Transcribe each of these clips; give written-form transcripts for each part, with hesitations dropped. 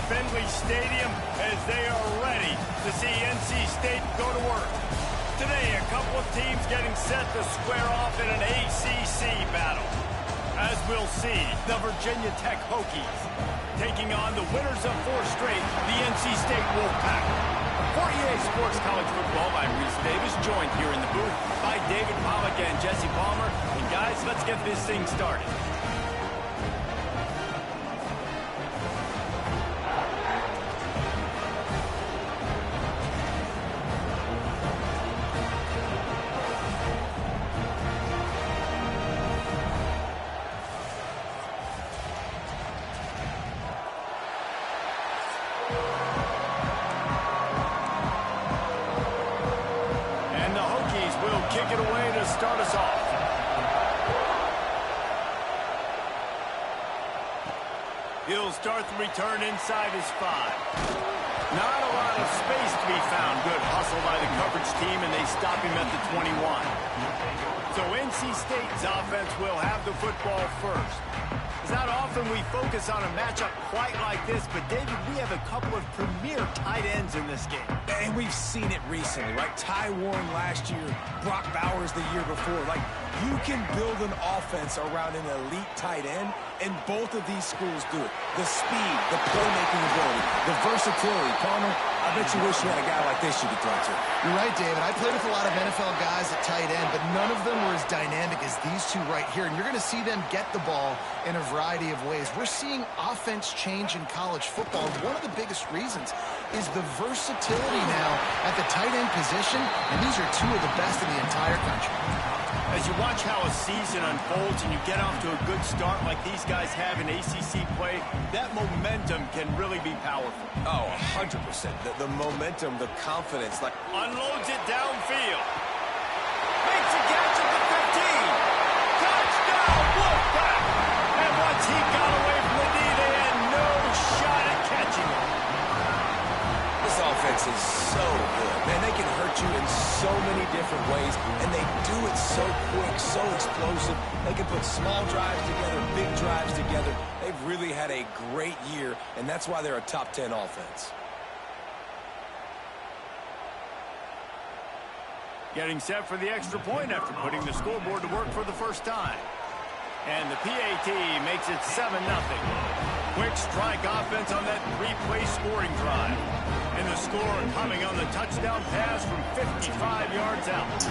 Findlay Stadium as they are ready to see NC State go to work. Today, a couple of teams getting set to square off in an ACC battle. As we'll see, the Virginia Tech Hokies taking on the winners of 4 straight, the NC State Wolfpack. For EA Sports College Football, I'm Reese Davis, joined here in the booth by David Pollack and Jesse Palmer. And guys, let's get this thing started. Kick it away to start us off. He'll start the return inside his 5. Not a lot of space to be found. Good hustle by the coverage team, and they stop him at the 21. So NC State's offense will have the football first. It's not often we focus on a matchup quite like this, but David, we have a couple of premier tight ends in this game. And we've seen it recently, right? Ty Warren last year, Brock Bowers the year before. Like, you can build an offense around an elite tight end, and both of these schools do it. The speed, the playmaking ability, the versatility. Palmer, I bet you wish you had a guy like this you could throw to. You're right, David. I played with a lot of NFL guys at tight end, but none of them were as dynamic as these two right here. And you're going to see them get the ball in a variety of ways. We're seeing offense change in college football. And one of the biggest reasons is the versatility now at the tight end position, and these are two of the best in the entire country. As you watch how a season unfolds and you get off to a good start like these guys have in ACC play, that momentum can really be powerful. Oh, 100%. The momentum, the confidence. Like, unloads it downfield. Makes a catch at the 15. Touchdown, Wolfpack! And once he got away from the knee, they had no shot at catching him. This offense is so good. Man, they can hurt you in so many different ways, and they do it so quick, so explosive. They can put small drives together, big drives together. They've really had a great year, and that's why they're a top 10 offense. Getting set for the extra point after putting the scoreboard to work for the first time. And the PAT makes it 7-0. Quick strike offense on that 3-play scoring drive. And the score coming on the touchdown pass from 55 yards out.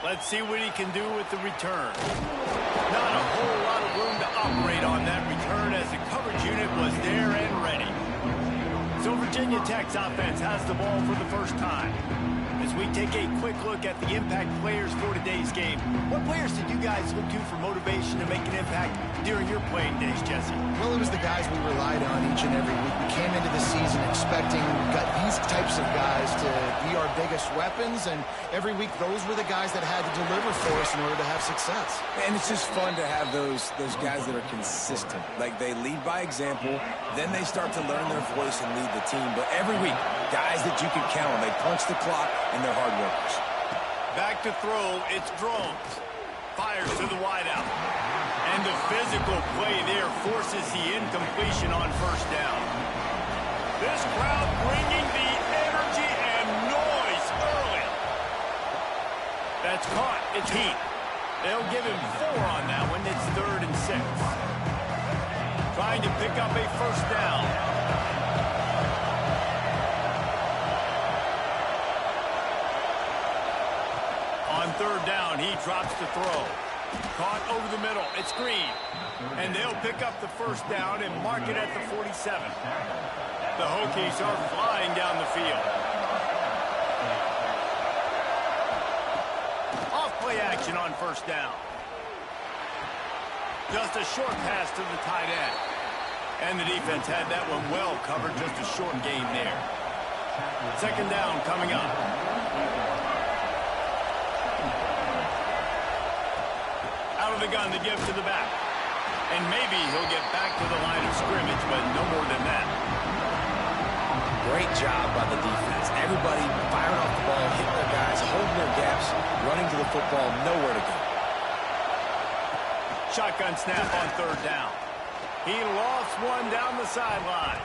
Let's see what he can do with the return. Not a whole lot of room to operate on that return as the coverage unit was there and ready. So Virginia Tech's offense has the ball for the first time. As we take a quick look at the impact players for today's game, what players did you guys look to for motivation to make an impact during your playing days, Jesse? Well, it was the guys we relied on each and every week. We came into the season expecting these types of guys to be our biggest weapons, and every week those were the guys that had to deliver for us in order to have success. And it's just fun to have those guys that are consistent. Like, they lead by example, then they start to learn their voice and lead the team. But every week, guys that you can count on, they punch the clock, and they're hard workers. Back to throw, it's Drones. Fires to the wideout. And the physical play there forces the incompletion on first down. This crowd bringing the energy and noise early. That's caught. It's Heat. They'll give him 4 on that one. It's 3rd and 6. Trying to pick up a first down. On 3rd down, he drops the throw. Caught over the middle. It's Green. And they'll pick up the first down and mark it at the 47. The Hokies are flying down the field. Off-play action on first down. Just a short pass to the tight end. And the defense had that one well covered. Just a short gain there. 2nd down coming up. Out of the gun, the give to the back. And maybe he'll get back to the line of scrimmage, but no more than that. Great job by the defense. Everybody firing off the ball, hitting their guys, ball nowhere to go. Shotgun snap on third down. He lost one down the sideline.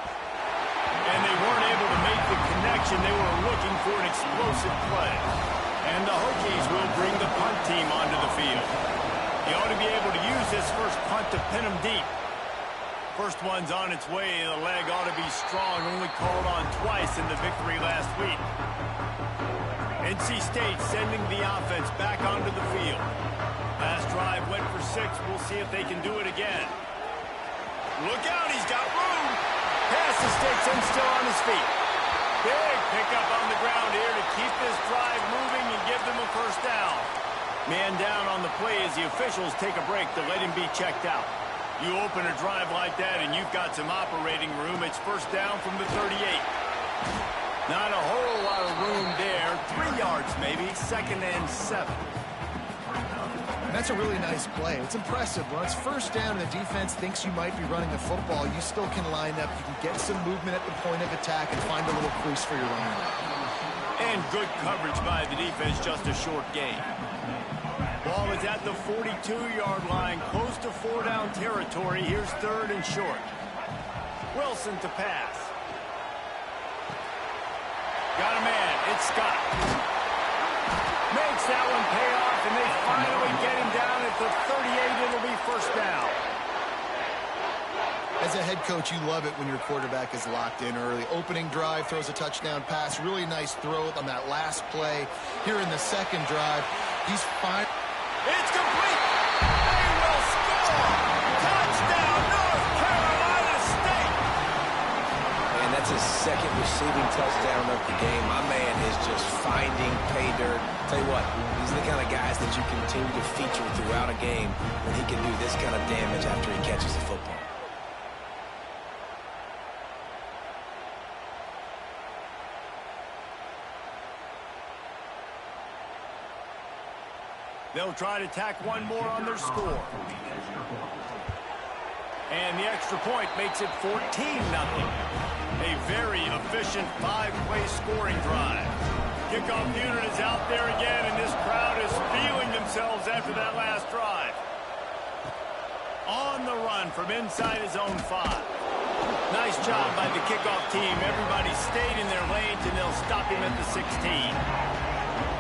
And they weren't able to make the connection. They were looking for an explosive play. And the Hokies will bring the punt team onto the field. He ought to be able to use this first punt to pin them deep. First one's on its way. The leg ought to be strong. Only called on twice in the victory last week. NC State sending the offense back onto the field. Last drive went for 6. We'll see if they can do it again. Look out, he's got room. Pass escapes him, still on his feet. Big pickup on the ground here to keep this drive moving and give them a first down. Man down on the play as the officials take a break to let him be checked out. You open a drive like that and you've got some operating room. It's first down from the 38. Not a whole lot of room there. 3 yards maybe, 2nd and 7. That's a really nice play. It's impressive. When it's first down and the defense thinks you might be running the football, you still can line up. You can get some movement at the point of attack and find a little crease for your running back. And good coverage by the defense, just a short gain. Ball is at the 42-yard line, close to 4-down territory. Here's 3rd and short. Wilson to pass. Got a man. It's Scott. Makes that one pay off, and they finally get him down at the 38. It'll be first down. As a head coach, you love it when your quarterback is locked in early. Opening drive, throws a touchdown pass. Really nice throw on that last play. Here in the second drive, he's fine. It's complete. They will score. Touchdown, North Carolina State. And that's his 2nd receiving touchdown of the game. My man is just finding pay dirt. Tell you what, these are the kind of guys that you continue to feature throughout a game when he can do this kind of damage after he catches the football. They'll try to tack one more on their score. And the extra point makes it 14-0. A very efficient 5-play scoring drive. Kickoff unit is out there again, and this crowd is feeling themselves after that last drive. On the run from inside his own 5. Nice job by the kickoff team. Everybody stayed in their lanes, and they'll stop him at the 16.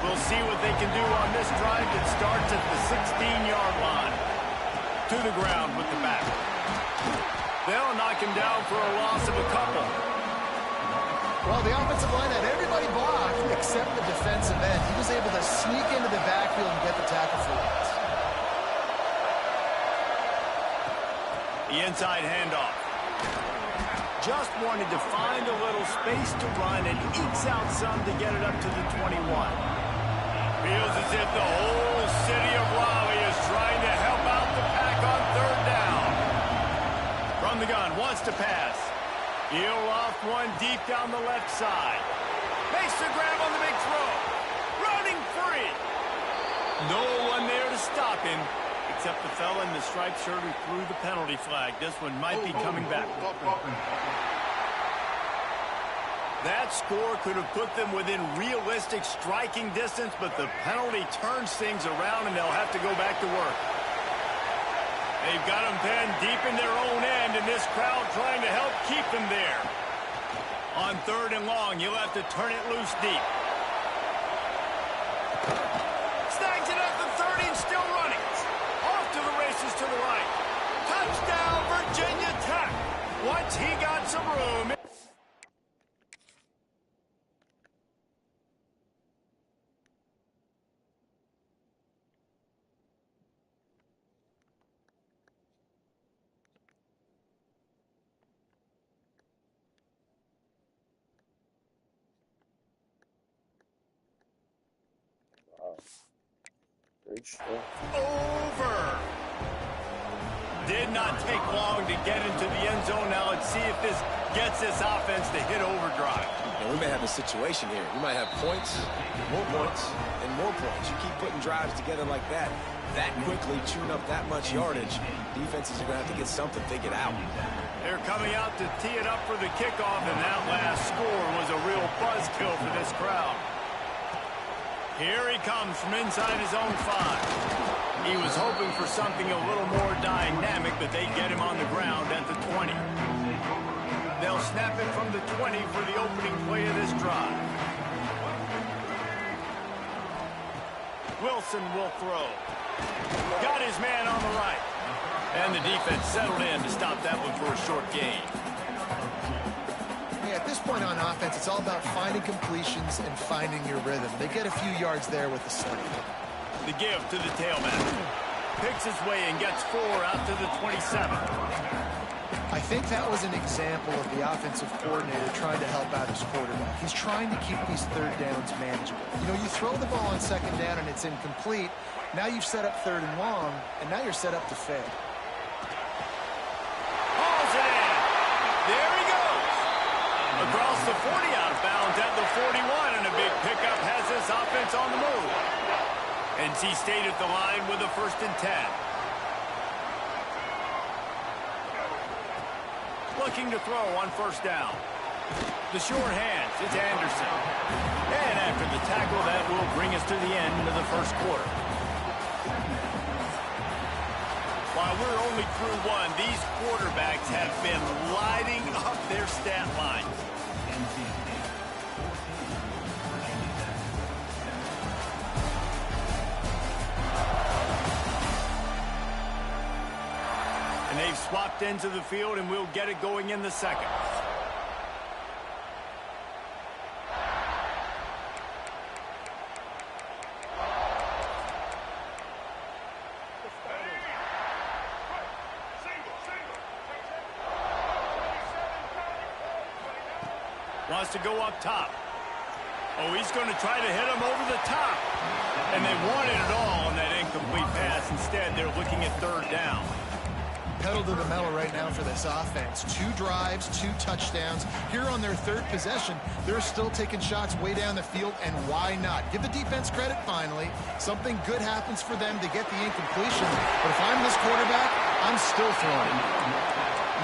We'll see what they can do on this drive that starts at the 16-yard line. To the ground with the back. They'll knock him down for a loss of a couple. Well, the offensive line had everybody blocked except the defensive end. He was able to sneak into the backfield and get the tackle for loss. The inside handoff. Just wanted to find a little space to run and ekes out some to get it up to the 21. Feels as if the whole city of Raleigh is trying to help out the pack on 3rd down. From the gun, wants to pass. He'll loft one deep down the left side. Makes the grab on the big throw. Running free. No one there to stop him, except the fella in the striped shirt who threw the penalty flag. This one might be coming back. That score could have put them within realistic striking distance, but the penalty turns things around, and they'll have to go back to work. They've got them pinned deep in their own end, and this crowd trying to help keep them there. On 3rd and long, you'll have to turn it loose deep. Snags it at the 30 and still running. Off to the races to the right. Touchdown, Virginia Tech. Once he got some room. Over. Did not take long to get into the end zone. Now let's see if this gets this offense to hit overdrive. And we may have a situation here. We might have points, and more points. You keep putting drives together like that quickly, chewing up that much yardage, defenses are going to have to get something figured out. They're coming out to tee it up for the kickoff, and that last score was a real buzzkill for this crowd. Here he comes from inside his own 5. He was hoping for something a little more dynamic, but they get him on the ground at the 20. They'll snap it from the 20 for the opening play of this drive. Wilson will throw. Got his man on the right. And the defense settled in to stop that one for a short gain. Yeah, at this point on offense, it's all about finding completions and finding your rhythm. They get a few yards there with the setup. The give to the tailback. Picks his way and gets 4 out to the 27. I think that was an example of the offensive coordinator trying to help out his quarterback. He's trying to keep these third downs manageable. You know, you throw the ball on second down and it's incomplete. Now you've set up third and long, and now you're set up to fail. Hauls it in. There he goes. Across the 40 out of bounds at the 41, and a big pickup has this offense on the move. NC State at the line with a 1st and 10. Looking to throw on 1st down. The short hands, it's Anderson. And after the tackle, that will bring us to the end of the 1st quarter. While we're only through 1, these quarterbacks have been lighting up their stat line. And they've swapped ends of the field, and we'll get it going in the 2nd. Wants to go up top. Oh, he's going to try to hit him over the top. And they wanted it all on that incomplete pass. Instead, they're looking at 3rd down. Pedal to the metal right now for this offense. 2 drives, 2 touchdowns. Here on their 3rd possession, they're still taking shots way down the field, and why not? Give the defense credit finally. Something good happens for them to get the incompletion. But if I'm this quarterback, I'm still throwing.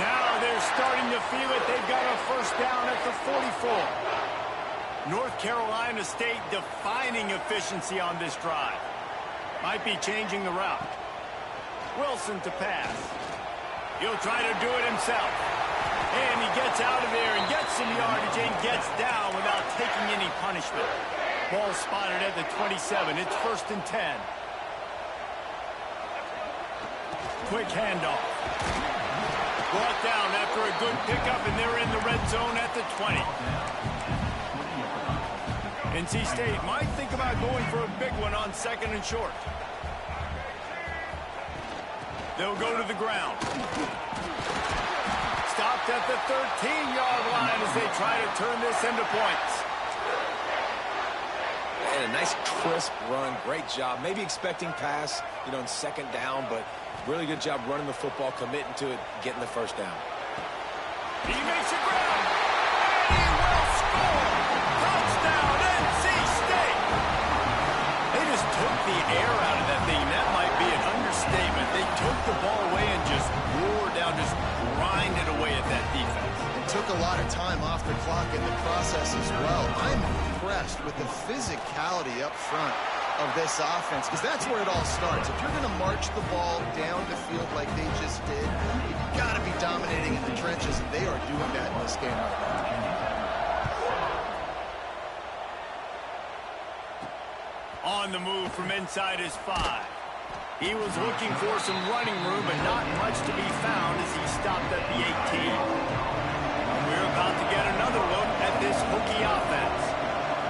Now they're starting to feel it. They've got a 1st down at the 44. North Carolina State defining efficiency on this drive. Might be changing the route. Wilson to pass. He'll try to do it himself. And he gets out of there and gets some yardage and gets down without taking any punishment. Ball spotted at the 27. It's 1st and 10. Quick handoff. Brought down after a good pickup, and they're in the red zone at the 20. NC State might think about going for a big one on 2nd and short. They'll go to the ground. Stopped at the 13-yard line as they try to turn this into points. And a nice crisp run. Great job. Maybe expecting pass, in 2nd down, but really good job running the football, committing to it, getting the 1st down. He makes it ground. And he will score. Touchdown, NC State. They just took the air out of that thing. That might be an understatement. They took the ball away and just wore down, just grinded away at that defense. It took a lot of time off the clock in the process as well. I'm impressed with the physicality up front of this offense, because that's where it all starts. If you're going to march the ball down the field like they just did, you've got to be dominating in the trenches, and they are doing that in this game right now. On the move from inside his 5. He was looking for some running room, but not much to be found as he stopped at the 18. We're about to get another look at this hooky offense.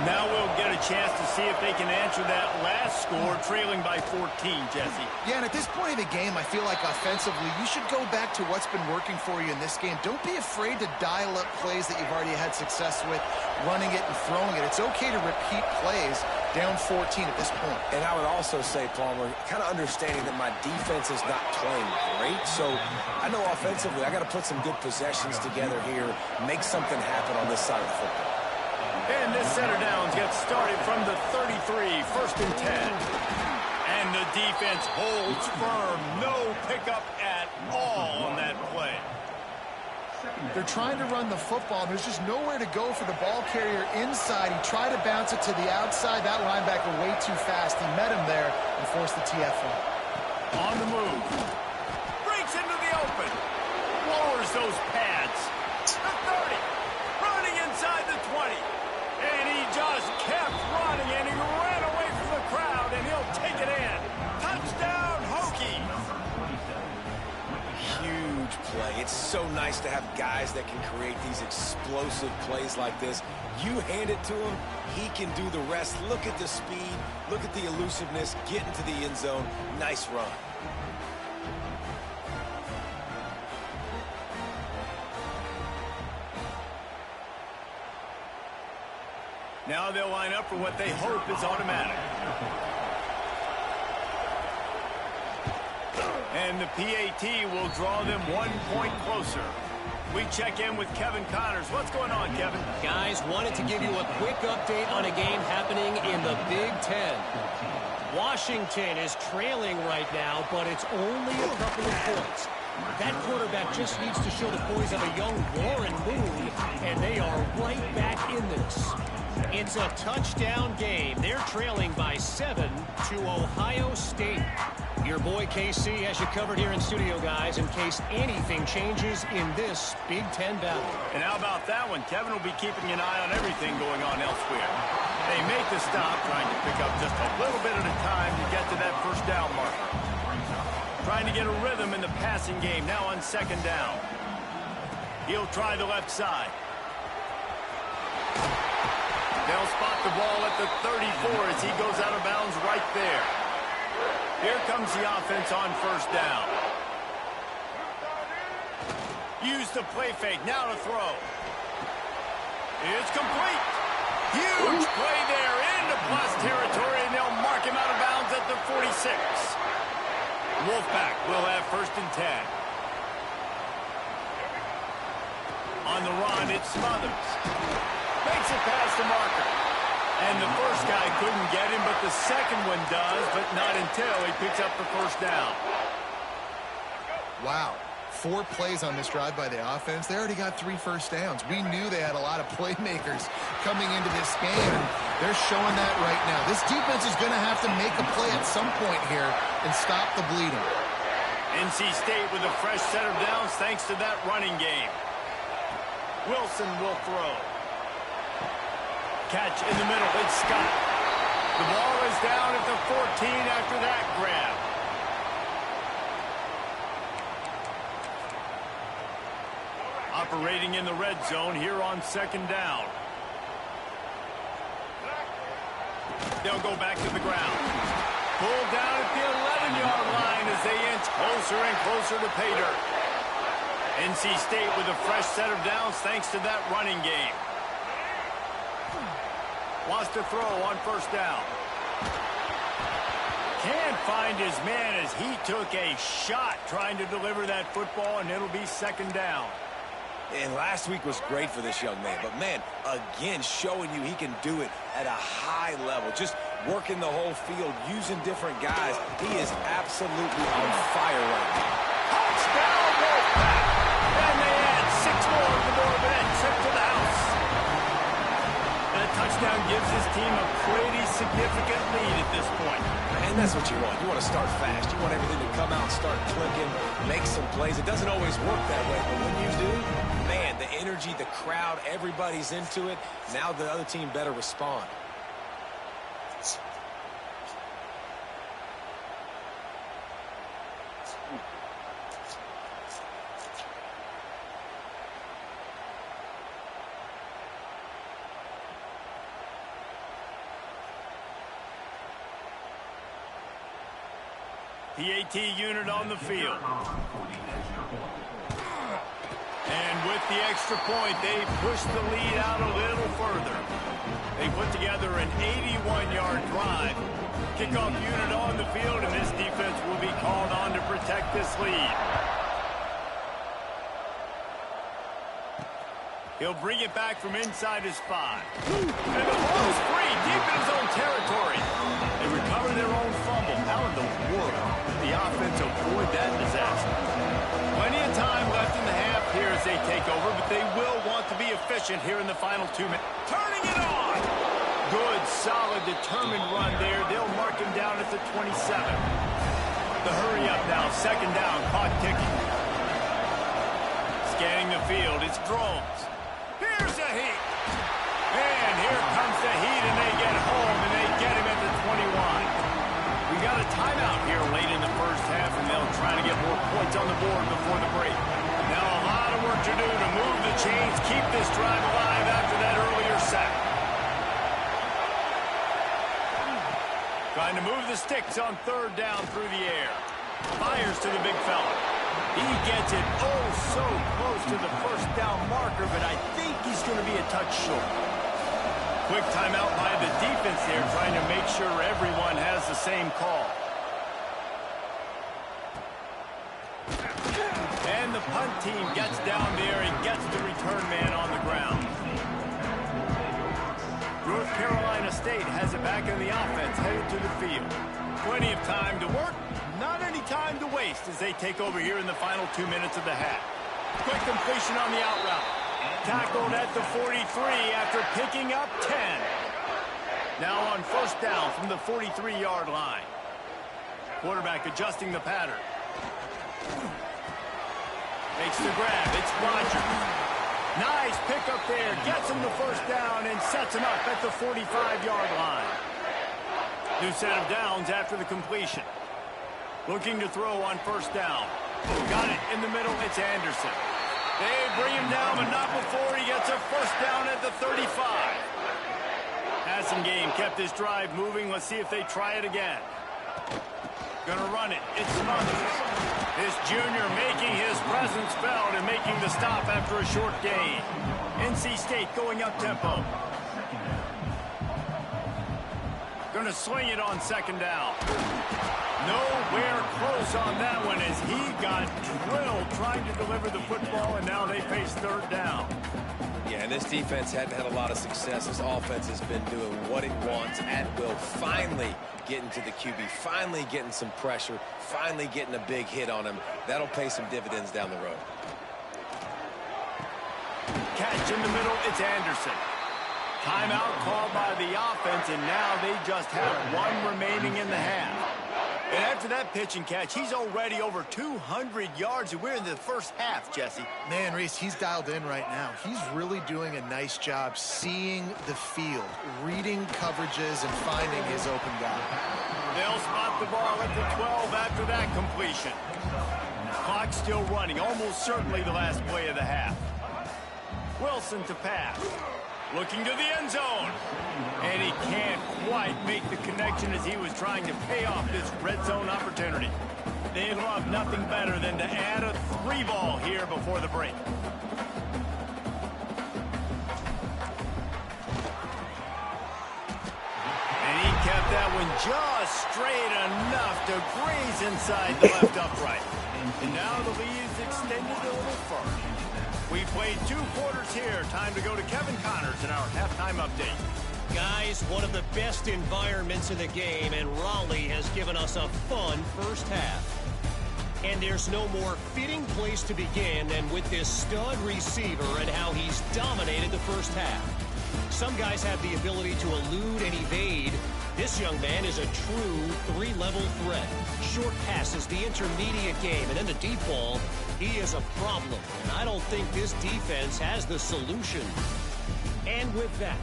Now we'll get a chance to see if they can answer that last score, trailing by 14, Jesse. Yeah, and at this point of the game, I feel like offensively, you should go back to what's been working for you in this game. Don't be afraid to dial up plays that you've already had success with, running it and throwing it. It's okay to repeat plays down 14 at this point. And I would also say, Palmer, kind of understanding that my defense is not playing great. So I know offensively, I got to put some good possessions together here, make something happen on this side of the football. And this center downs gets started from the 33, 1st and 10. And the defense holds firm. No pickup at all on that play. They're trying to run the football. There's just nowhere to go for the ball carrier inside. He tried to bounce it to the outside. That linebacker way too fast. He met him there and forced the TFL. On the move. Breaks into the open. Lowers those pads. The 30. Running inside the 20. And he just kept running, and he ran away from the crowd, and he'll take it in. Touchdown, Hokies. Huge play. It's so nice to have guys that can create these explosive plays like this. You hand it to him, he can do the rest. Look at the speed, look at the elusiveness, get into the end zone. Nice run. Now they'll line up for what they hope is automatic. And the PAT will draw them 1 point closer. We check in with Kevin Connors. What's going on, Kevin? Guys, wanted to give you a quick update on a game happening in the Big Ten. Washington is trailing right now, but it's only a couple of points. That quarterback just needs to show the poise of a young Warren Moon, and they are right back in this. It's a touchdown game. They're trailing by 7 to Ohio State. Your boy KC has you covered here in studio, guys, in case anything changes in this Big Ten battle. And how about that one? Kevin will be keeping an eye on everything going on elsewhere. They make the stop, trying to pick up just a little bit at a time to get to that first down marker. Trying to get a rhythm in the passing game now on second down. He'll try the left side. They'll spot the ball at the 34 as he goes out of bounds right there. Here comes the offense on first down. Use the play fake. Now to throw. It's complete. Huge play there into plus territory, and they'll mark him out of bounds at the 46. Wolfpack will have first and 10. On the run, it's Smothers. Makes it past the marker. And the first guy couldn't get him, but the second one does, but not until he picks up the first down. Wow. 4 plays on this drive by the offense. They already got 3 first downs. We knew they had a lot of playmakers coming into this game, and they're showing that right now. This defense is going to have to make a play at some point here and stop the bleeding. NC State with a fresh set of downs thanks to that running game. Wilson will throw. Catch in the middle. It's Scott. The ball is down at the 14 after that grab. Operating in the red zone here on second down. They'll go back to the ground. Pulled down at the 11-yard line as they inch closer and closer to pay dirt. NC State with a fresh set of downs thanks to that running game. Wants to throw on first down. Can't find his man as he took a shot trying to deliver that football, and it'll be second down. And last week was great for this young man. But, man, again, showing you he can do it at a high level. Just working the whole field, using different guys. He is absolutely on fire right now. Touchdown, Wolfpack! And they add 6 more to the board with that trip to the house. And a touchdown gives his team a pretty significant lead at this point. And that's what you want. You want to start fast. You want everything to come out, start clicking, make some plays. It doesn't always work that way, but when you do, man, the energy, the crowd, everybody's into it. Now the other team better respond. PAT unit on the field. And with the extra point, they push the lead out a little further. They put together an 81-yard drive. Kickoff unit on the field, and this defense will be called on to protect this lead. He'll bring it back from inside his 5. And the ball's free, deep in his own territory. They recover their own fumble. How in the world did the offense avoid that disaster? Plenty of time left in the half here as they take over efficient here in the final 2 minutes. Turning it on! Good, solid, determined run there. They'll mark him down at the 27. The hurry up now. Second down, clock ticking. Scanning the field, it's drones. Here's a heat. And here comes the heat, and they get home, and they get him at the 21. We got a timeout here late in the first half, and they'll try to get more points on the board before the break. Now a lot of work to do to move the chains, keep this drive alive after that earlier sack. Trying to move the sticks on third down through the air. Fires to the big fella. He gets it oh so close to the first down marker, but I think he's going to be a touch short. Quick timeout by the defense there, trying to make sure everyone has the same call. And the punt team gets down there and gets the return man on the ground. North Carolina State has it back in the offense, headed to the field. Plenty of time to work, not any time to waste as they take over here in the final 2 minutes of the half. Quick completion on the out route. Tackled at the 43 after picking up 10. Now on first down from the 43-yard line. Quarterback adjusting the pattern. Makes the grab. It's Rodgers. Nice pickup there. Gets him the first down and sets him up at the 45-yard line. New set of downs after the completion. Looking to throw on first down. Got it in the middle. It's Anderson. They bring him down, but not before he gets a first down at the 35. Passing game kept this drive moving. Let's see if they try it again. Gonna run it. It's Smothers. This junior making his presence felt and making the stop after a short gain. NC State going up tempo. Gonna swing it on second down. Nowhere close on that one as he got drilled trying to deliver the football, and now they face third down. Yeah, and this defense hadn't had a lot of success. This offense has been doing what it wants at will. Finally getting to the QB, finally getting some pressure, finally getting a big hit on him. That'll pay some dividends down the road. Catch in the middle, it's Anderson. Timeout called by the offense, and now they just have one remaining in the half. And after that pitch and catch, he's already over 200 yards, and we're in the first half, Jesse. Man, Reese, he's dialed in right now. He's really doing a nice job seeing the field, reading coverages, and finding his open guy. They'll spot the ball at the 12 after that completion. Clock still running, almost certainly the last play of the half. Wilson to pass. Looking to the end zone. And he can't quite make the connection as he was trying to pay off this red zone opportunity. They love nothing better than to add a 3-ball here before the break. And he kept that one just straight enough to graze inside the left upright. And now the lead is extended a little further. We played 2 quarters here. Time to go to Kevin Connors in our halftime update. Guys, one of the best environments in the game, and Raleigh has given us a fun first half. And there's no more fitting place to begin than with this stud receiver and how he's dominated the first half. Some guys have the ability to elude and evade. This young man is a true 3-level threat. Short passes, the intermediate game, and then the deep ball. He is a problem, and I don't think this defense has the solution. And with that,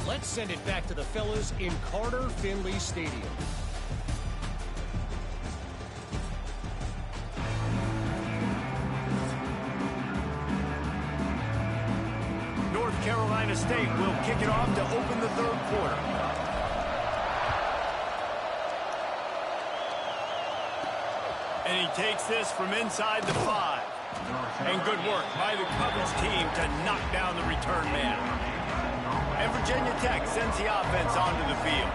let's send it back to the fellas in Carter Finley Stadium. North Carolina State will kick it off to open the third quarter. And he takes this from inside the 5. And good work by the coverage team to knock down the return man. And Virginia Tech sends the offense onto the field.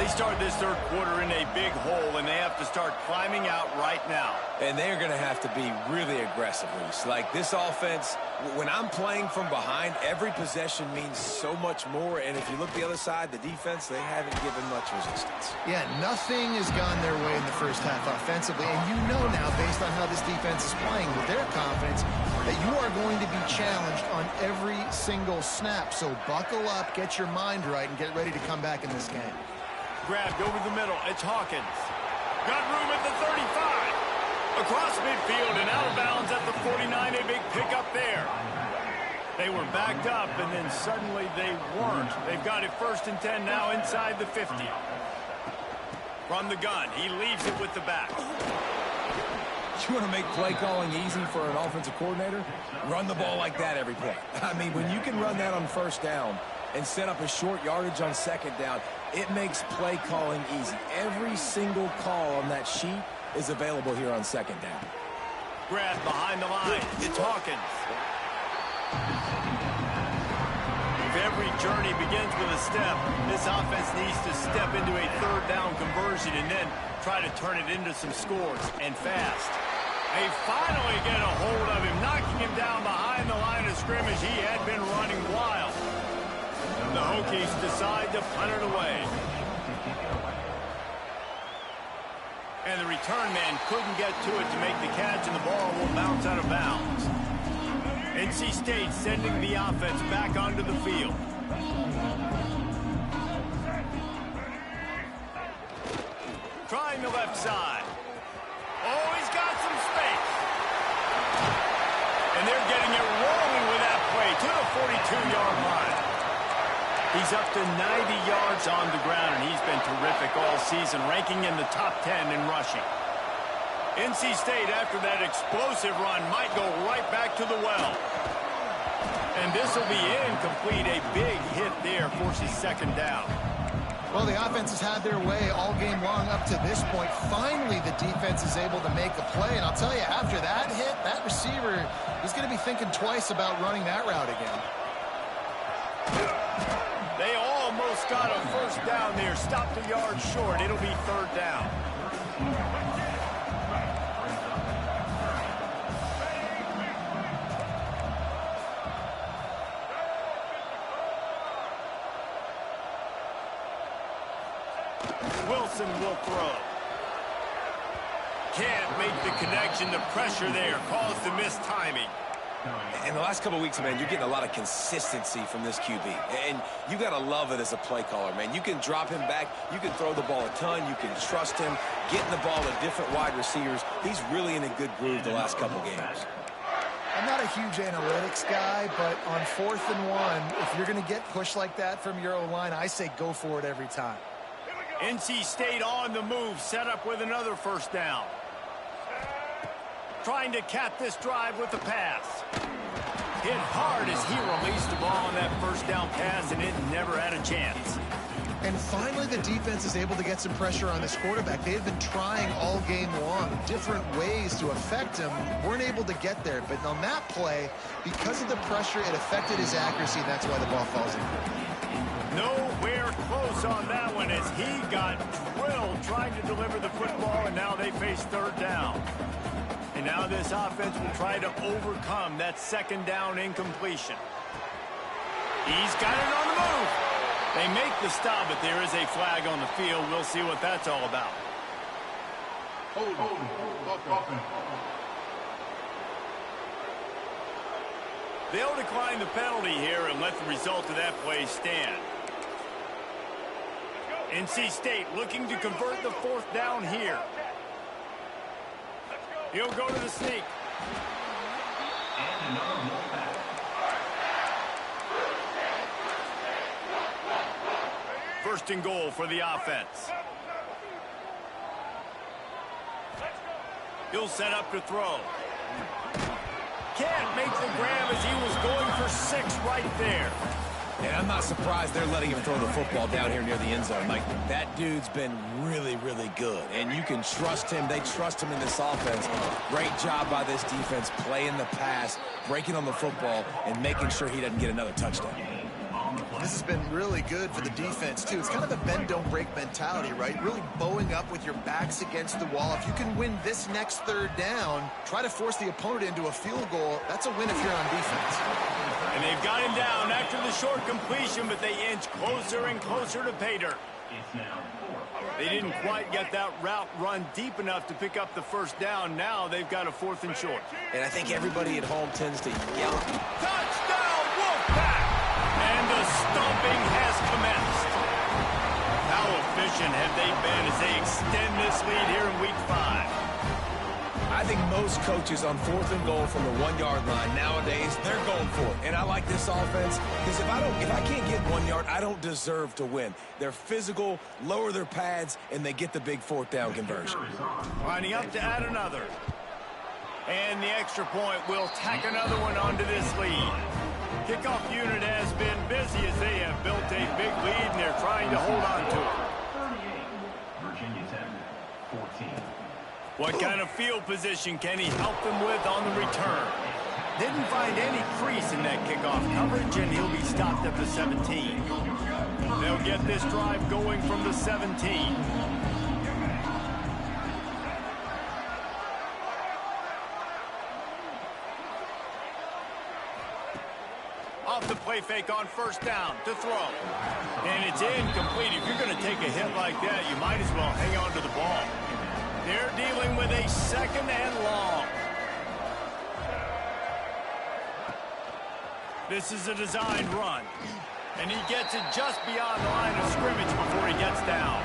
They start this third quarter in a big hole, and they have to start climbing out right now. And they're going to have to be really aggressive, Reese. Like this offense, when I'm playing from behind, every possession means so much more. And if you look the other side, the defense, they haven't given much resistance. Yeah, nothing has gone their way in the first half offensively. And you know now, based on how this defense is playing with their confidence, that you are going to be challenged on every single snap. So buckle up, get your mind right, and get ready to come back in this game. Grabbed over the middle. It's Hawkins. Got room at the 35. Across midfield and out of bounds at the 49. A big pickup there. They were backed up, and then suddenly they weren't. They've got it 1st and 10 now inside the 50. From the gun, he leaves it with the back. You want to make play calling easy for an offensive coordinator? Run the ball like that every play. I mean, when you can run that on 1st down and set up a short yardage on 2nd down, it makes play calling easy. Every single call on that sheet is available here on 2nd down. Grab behind the line. It's Hawkins. If every journey begins with a step, this offense needs to step into a 3rd down conversion and then try to turn it into some scores, and fast. They finally get a hold of him, knocking him down behind the line of scrimmage. He had been running wild. The Hokies decide to punt it away. And the return man couldn't get to it to make the catch, and the ball will bounce out of bounds. NC State sending the offense back onto the field. Trying the left side. Oh, he's got some space. And they're getting it rolling with that play to the 42-yard line. He's up to 90 yards on the ground, and he's been terrific all season, ranking in the top 10 in rushing. NC State, after that explosive run, might go right back to the well. And this will be incomplete. A big hit there forces 2nd down. Well, the offense has had their way all game long up to this point. Finally, the defense is able to make a play. And I'll tell you, after that hit, that receiver is going to be thinking twice about running that route again. They almost got a 1st down there. Stopped a yard short. It'll be 3rd down. Wilson will throw. Can't make the connection. The pressure there caused the missed timing. In the last couple of weeks, man, you're getting a lot of consistency from this QB. And you got to love it as a play caller, man. You can drop him back. You can throw the ball a ton. You can trust him. Getting the ball to different wide receivers. He's really in a good groove the last couple games. I'm not a huge analytics guy, but on 4th and 1, if you're going to get pushed like that from your O-line, I say go for it every time. NC State on the move, set up with another 1st down. Trying to cap this drive with the pass. Hit hard as he released the ball on that 1st down pass, and it never had a chance. And finally, the defense is able to get some pressure on this quarterback. They've been trying all game long different ways to affect him. Weren't able to get there. But on that play, because of the pressure, it affected his accuracy. That's why the ball falls in. Nowhere close on that one as he got drilled trying to deliver the football, and now they face 3rd down. And now this offense will try to overcome that 2nd down incompletion. He's got it on the move. They make the stop, but there is a flag on the field. We'll see what that's all about. They'll decline the penalty here and let the result of that play stand. NC State looking to convert the 4th down here. He'll go to the sneak. First and goal for the offense. He'll set up to throw. Can't make the grab as he was going for 6 right there. And I'm not surprised they're letting him throw the football down here near the end zone. Like, that dude's been really, really good. And you can trust him. They trust him in this offense. Great job by this defense playing the pass, breaking on the football, and making sure he doesn't get another touchdown. This has been really good for the defense, too. It's kind of a bend-don't-break mentality, right? Really bowing up with your backs against the wall. If you can win this next third down, try to force the opponent into a field goal. That's a win if you're on defense. And they've got him down after the short completion, but they inch closer and closer to pay dirt. They didn't quite get that route run deep enough to pick up the first down. Now they've got a 4th and short. And I think everybody at home tends to yell. Touchdown, Wolfpack! And the stomping has commenced. How efficient have they been as they extend this lead here in Week 5? I think most coaches on 4th and goal from the 1-yard line nowadays, they're going for it. And I like this offense because if I can't get 1 yard, I don't deserve to win. They're physical, lower their pads, and they get the big 4th down conversion. Lining up to add another. And the extra point will tack another one onto this lead. Kickoff unit has been busy as they have built a big lead, and they're trying to hold on to it. 38, Virginia Tech, 14. What kind of field position can he help them with on the return? Didn't find any crease in that kickoff coverage, and he'll be stopped at the 17. They'll get this drive going from the 17. Off the play fake on first down to throw. And it's incomplete. If you're going to take a hit like that, you might as well hang on to the ball. They're dealing with a 2nd and long. This is a designed run. And he gets it just beyond the line of scrimmage before he gets down.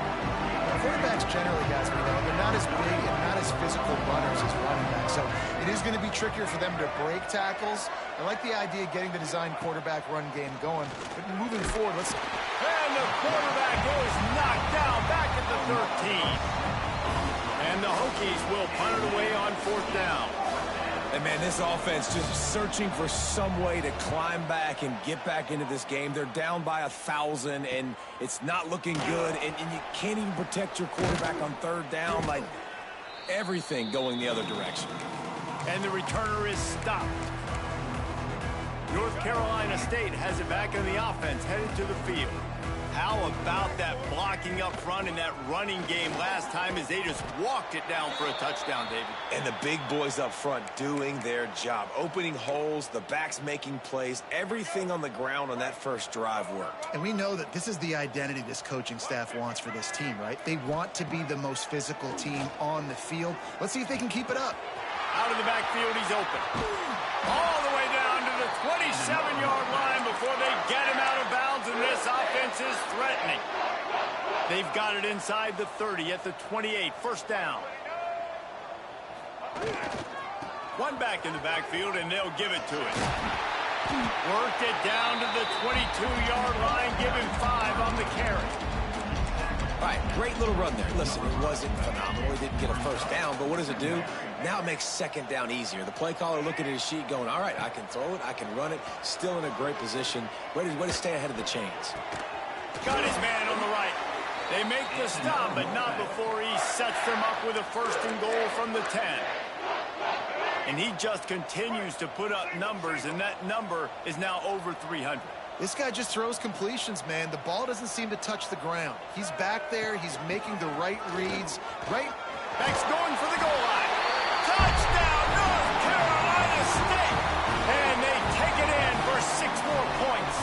Quarterbacks generally, guys, we know, they're not as big and not as physical runners as running backs. So it is going to be trickier for them to break tackles. I like the idea of getting the designed quarterback run game going. But moving forward, let's... And the quarterback goes knocked down back at the 13. And the Hokies will punt it away on 4th down. And, man, this offense just searching for some way to climb back and get back into this game. They're down by 1,000, and it's not looking good. And you can't even protect your quarterback on 3rd down. Like, everything going the other direction. And the returner is stopped. North Carolina State has it back in the offense, headed to the field. How about that blocking up front and that running game last time as they just walked it down for a touchdown, David? And the big boys up front doing their job, opening holes, the backs making plays, everything on the ground on that first drive worked. And we know that this is the identity this coaching staff wants for this team, right? They want to be the most physical team on the field. Let's see if they can keep it up. Out of the backfield, he's open. All the way down to the 27-yard line before they get him out of bounds, and this offense is threatening. They've got it inside the 30 at the 28, 1st down. One back in the backfield, and they'll give it to him. Worked it down to the 22-yard line, give him 5 on the carry. All right, great little run there. Listen, it wasn't phenomenal. He didn't get a 1st down, but what does it do? Now it makes 2nd down easier. The play caller looking at his sheet going, all right, I can throw it, I can run it, still in a great position. Way to stay ahead of the chains. Got his man on the right. They make the stop, but not before he sets them up with a 1st and goal from the 10. And he just continues to put up numbers, and that number is now over 300. This guy just throws completions, man. The ball doesn't seem to touch the ground. He's back there. He's making the right reads. Right. Back's going for the goal line. Touchdown, North Carolina State. And they take it in for 6 more points.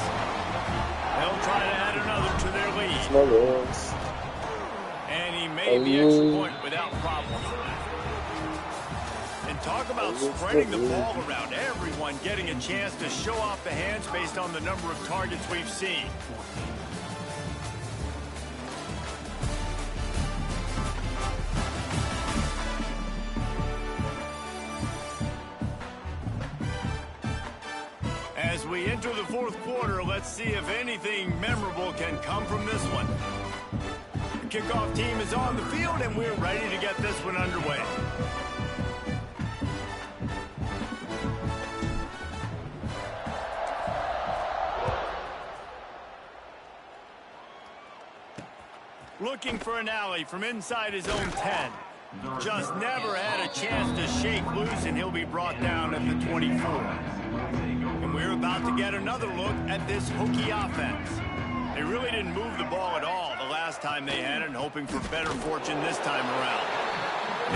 They'll try to add another to their lead. And he made the extra point without problem. And talk about spreading the ball around. Everyone getting a chance to show off the hands based on the number of targets we've seen. As we enter the 4th quarter, let's see if anything memorable can come from this one. The kickoff team is on the field, and we're ready to get this one underway. Looking for an alley from inside his own 10. Just never had a chance to shake loose, and he'll be brought down at the 24. And We're about to get another look at this Hokie offense. They really didn't move the ball at all the last time they had it, and hoping for better fortune this time around.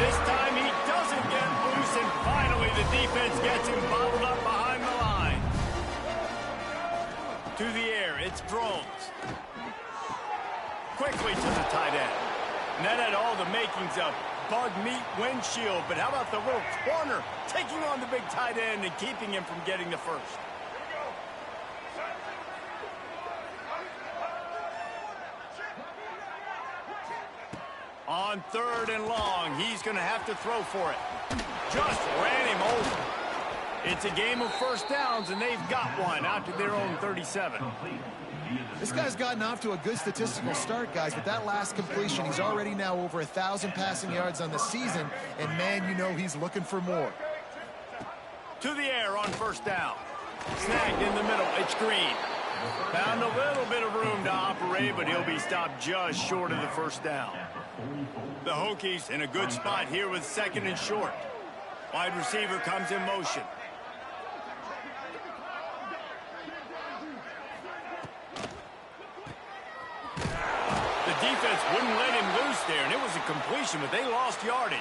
This time he doesn't get loose, and finally the defense gets him bottled up behind the line. To the air, it's Drones. Quickly to the tight end. And that had all the makings of bug meat windshield, but how about the little corner taking on the big tight end and keeping him from getting the first? On 3rd and long, he's going to have to throw for it. Just ran him over. It's a game of first downs, and they've got one out to their own 37. This guy's gotten off to a good statistical start, guys. With that last completion, he's already now over 1,000 passing yards on the season, and man, you know he's looking for more. To the air on 1st down. Snagged in the middle. It's Green. Found a little bit of room to operate, but he'll be stopped just short of the 1st down. The Hokies in a good spot here with 2nd and short. Wide receiver comes in motion. The defense wouldn't let him loose there, and it was a completion, but they lost yardage.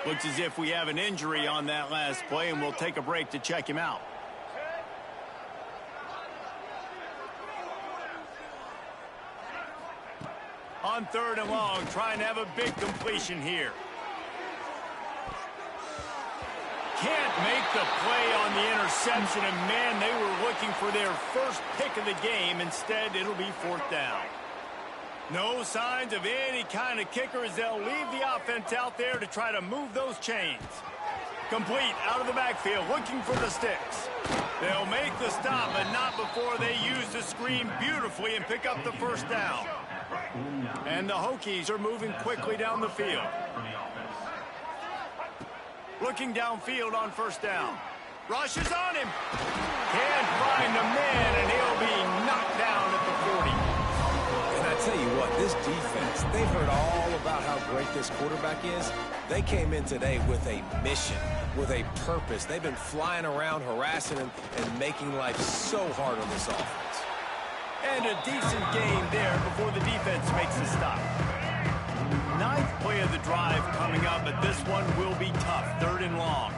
Looks as if we have an injury on that last play, and we'll take a break to check him out. On 3rd and long, trying to have a big completion here. Can't make the play on the interception, and man, they were looking for their first pick of the game. Instead, it'll be 4th down. No signs of any kind of kicker as they'll leave the offense out there to try to move those chains. Complete out of the backfield, looking for the sticks. They'll make the stop, but not before they use the screen beautifully and pick up the 1st down. And the Hokies are moving quickly down the field. Looking downfield on 1st down. Rush is on him. Can't find the man, and he'll be knocked down at the 40. And I tell you what, this defense, they've heard all about how great this quarterback is. They came in today with a mission, with a purpose. They've been flying around, harassing him, and making life so hard on this offense. And a decent game there before the defense makes a stop. 9th play of the drive coming up, but this one will be tough. 3rd and long.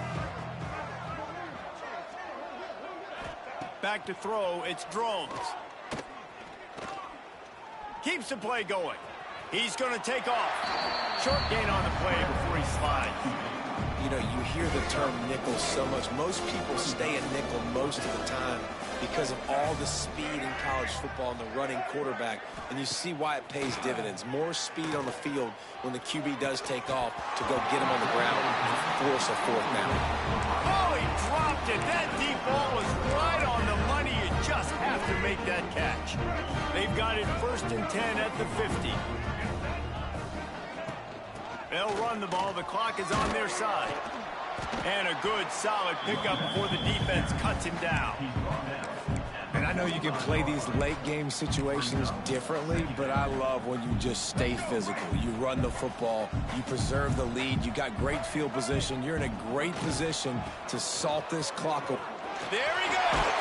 Back to throw, it's Drones. Keeps the play going. He's going to take off. Short gain on the play before he slides. You know, you hear the term nickel so much. Most people stay in nickel most of the time because of all the speed in college football and the running quarterback. And you see why it pays dividends. More speed on the field when the QB does take off to go get him on the ground and force a 4th down. Oh, he dropped it. That deep ball was right on the money. You just have to make that catch. They've got it 1st and 10 at the 50. They'll run the ball. The clock is on their side. And a good, solid pickup before the defense cuts him down. And I know you can play these late-game situations differently, but I love when you just stay physical. You run the football. You preserve the lead. You got great field position. You're in a great position to salt this clock. There he goes.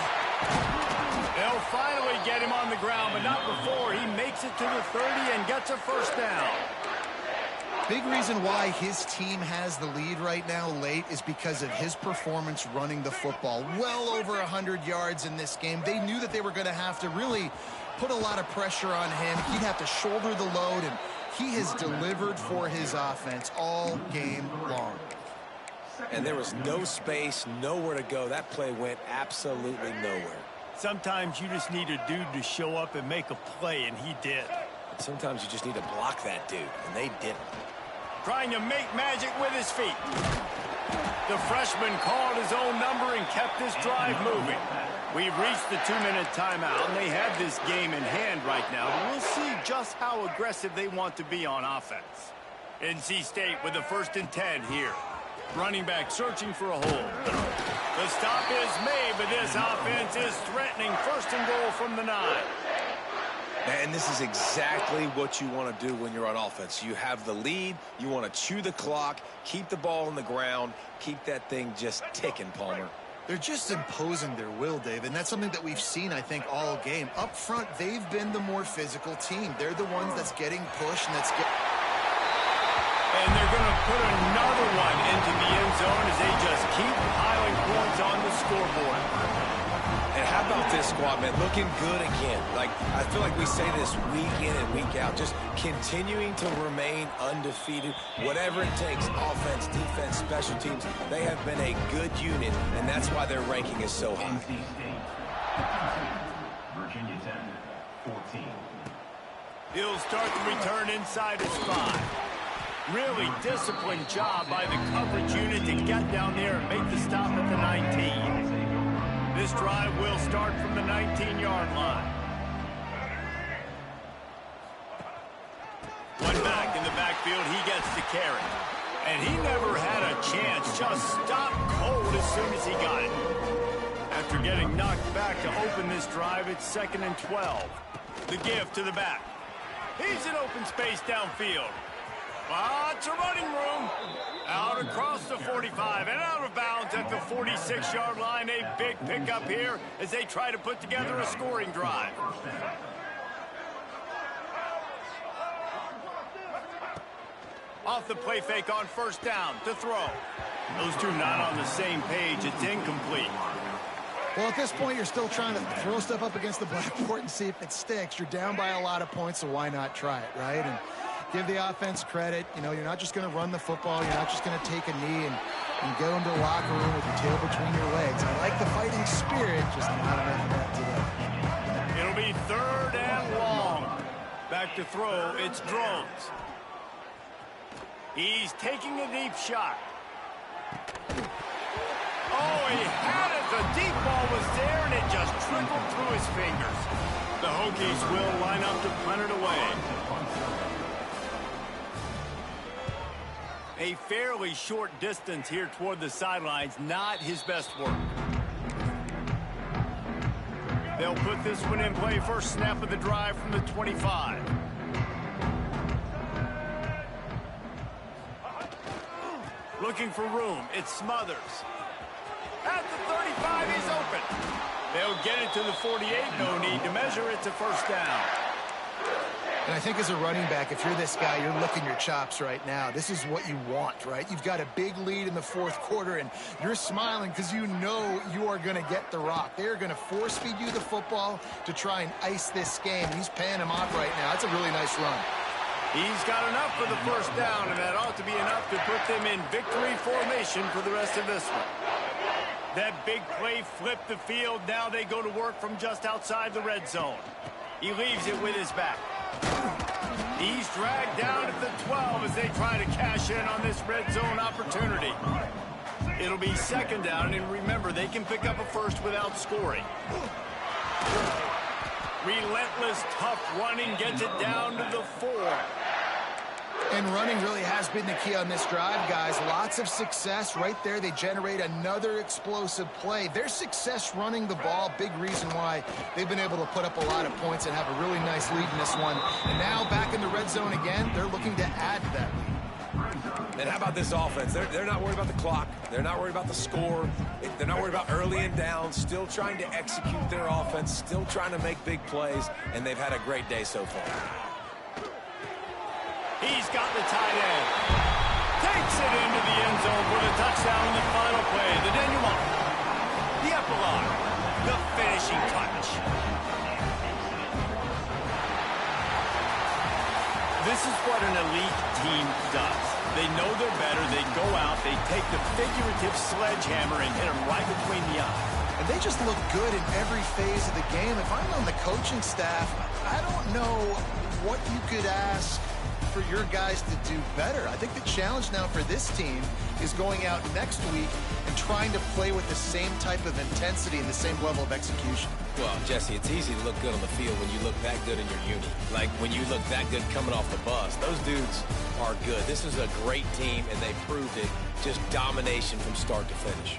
They'll finally get him on the ground, but not before he makes it to the 30 and gets a 1st down. Big reason why his team has the lead right now late is because of his performance running the football. Well over 100 yards in this game. They knew that they were going to have to really put a lot of pressure on him. He'd have to shoulder the load, and he has delivered for his offense all game long. And there was no space, nowhere to go. That play went absolutely nowhere. Sometimes you just need a dude to show up and make a play, and he did. And sometimes you just need to block that dude, and they didn't. Trying to make magic with his feet. The freshman called his own number and kept this drive moving. We've reached the 2-minute timeout, and they have this game in hand right now. We'll see just how aggressive they want to be on offense. NC State with the 1st and 10 here. Running back searching for a hole. The stop is made, but this offense is threatening. 1st and goal from the 9. And this is exactly what you want to do when you're on offense. You have the lead. You want to chew the clock, keep the ball on the ground, keep that thing just ticking, Palmer. They're just imposing their will, Dave, and that's something that we've seen, I think, all game. Up front, they've been the more physical team. They're the ones that's getting pushed and that's getting... And they're going to put another one into the end zone as they just keep piling points on the scoreboard. And how about this squad, man? Looking good again. Like, I feel like we say this week in and week out, just continuing to remain undefeated. Whatever it takes, offense, defense, special teams, they have been a good unit, and that's why their ranking is so high. NC State, Virginia Tech, 14. He'll start the return inside his 5. Really disciplined job by the coverage unit to get down there and make the stop at the 19. This drive will start from the 19-yard line. One back in the backfield, he gets the carry. And he never had a chance, just stopped cold as soon as he got it. After getting knocked back to open this drive, it's 2nd and 12. The give to the back. He's in open space downfield. Lots of running room. Out across the 45 and out of bounds at the 46-yard line. A big pickup here as they try to put together a scoring drive. Off the play fake on 1st down to throw. Those two not on the same page. It's incomplete. Well, at this point, you're still trying to throw stuff up against the blackboard and see if it sticks. You're down by a lot of points, so why not try it, right? And give the offense credit. You know, you're not just going to run the football. You're not just going to take a knee and go into the locker room with your tail between your legs. I like the fighting spirit, just not enough of that today. It'll be 3rd and long. Back to throw, it's Drones. He's taking a deep shot. Oh, he had it. The deep ball was there, and it just trickled through his fingers. The Hokies will line up to punt it away. A fairly short distance here toward the sidelines, not his best work. They'll put this one in play. First snap of the drive from the 25. Looking for room. It's Smothers. At the 35, he's open. They'll get it to the 48. No need to measure. It's a 1st down. And I think as a running back, if you're this guy, you're licking your chops right now. This is what you want, right? You've got a big lead in the 4th quarter, and you're smiling because you know you are going to get the rock. They're going to force-feed you the football to try and ice this game. He's paying him off right now. That's a really nice run. He's got enough for the 1st down, and that ought to be enough to put them in victory formation for the rest of this one. That big play flipped the field. Now they go to work from just outside the red zone. He leaves it with his back. He's dragged down at the 12 as they try to cash in on this red zone opportunity. It'll be 2nd down, and remember, they can pick up a 1st without scoring. Relentless, tough running gets it down to the 4. And running really has been the key on this drive, guys. Lots of success right there. They generate another explosive play. Their success running the ball, big reason why they've been able to put up a lot of points and have a really nice lead in this one. And now back in the red zone again, they're looking to add to that lead. And how about this offense? They're not worried about the clock. They're not worried about the score. They're not worried about early and down. Still trying to execute their offense. Still trying to make big plays. And they've had a great day so far. He's got the tight end. Takes it into the end zone for the touchdown in the final play. The denouement. The epilogue. The finishing touch. This is what an elite team does. They know they're better. They go out. They take the figurative sledgehammer and hit them right between the eyes. And they just look good in every phase of the game. If I'm on the coaching staff, I don't know what you could ask for your guys to do better. I think the challenge now for this team is going out next week and trying to play with the same type of intensity and the same level of execution. Well, Jesse, it's easy to look good on the field when you look that good in your uni. Like when you look that good coming off the bus. Those dudes are good. This is a great team, and they proved it. Just domination from start to finish.